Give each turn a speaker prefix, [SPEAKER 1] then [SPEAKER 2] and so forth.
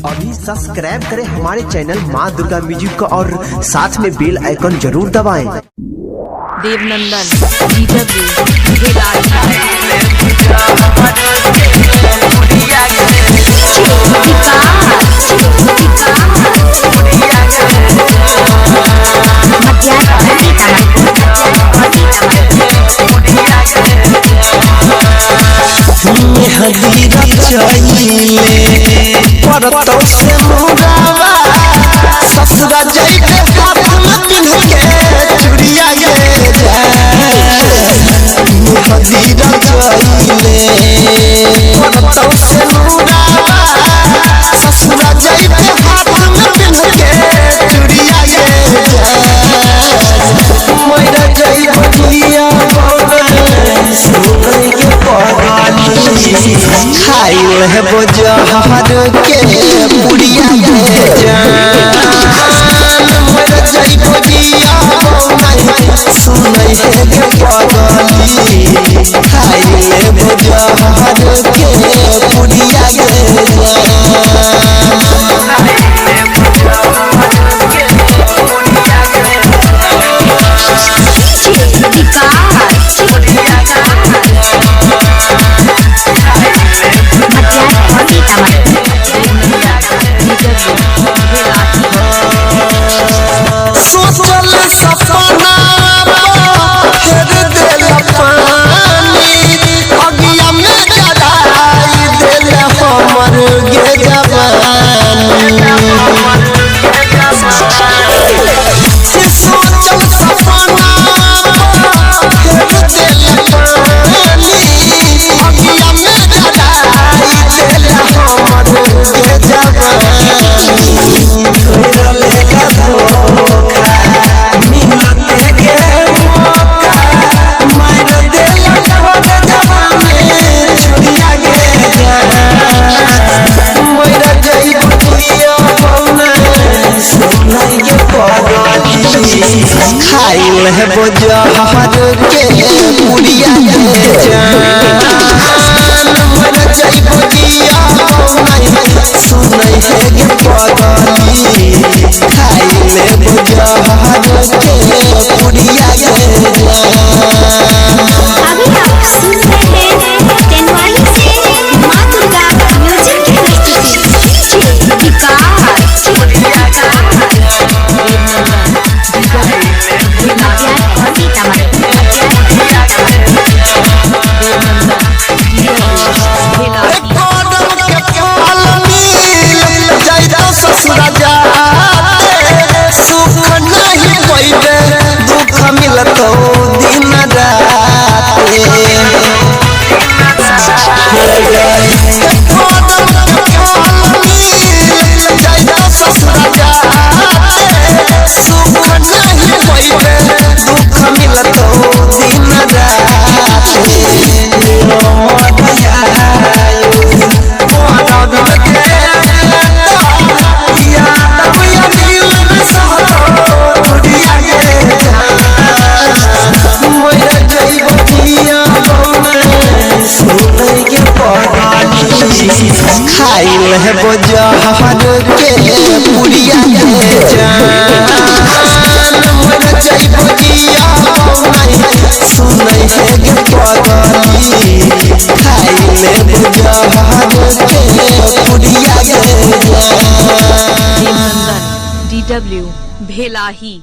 [SPEAKER 1] अभी सब्सक्राइब करें हमारे चैनल माँ दुर्गा म्यूजिक को और साथ में बेल आइकन जरूर दबाएं।
[SPEAKER 2] देवनंदन
[SPEAKER 3] हदीरा चाहिए परतों से मुरावा ससुरा जाइके हाथ में पिन्ह के चूड़िया ये हदीरा चाहिए परतों से मुरावा ससुरा जाइके हाथ में पिन्ह के चूड़िया ये मोरा जाई बटिया सोने के खाइल है बोझहर के पुड़िया के जान मर जाई बटिया सुनै है के पगली खाइल है बोझहर के पुड़िया के सोचल सपना फेर देल पानी अगिया में जराई देल हमर गे जवानी सोचल सपना फेर देल पानी अगिया में जराई देल हमर गे जवानी खाइल है बोझहर के पुड़िया के जान मर जाई बटिया सुनै है के पगली खाइल है बोझहर के पुड़िया के जान।
[SPEAKER 4] अभी आप सुन रहे हैं तेनवाली से माँ दुर्गा म्यूजिक की
[SPEAKER 3] ससुरा जाते सुख नहीं पैबे दुख मिलतो दिन राते ससुरा जाते सुख नहीं पैबे दुख मिलतो दिन राते खाइल है बोझहर के पुड़िया के जान मर जाई बटिया सुनै है के पगली खाइल है बोझहर के पुड़िया के जान।
[SPEAKER 2] देवनंदन DW भेलाही।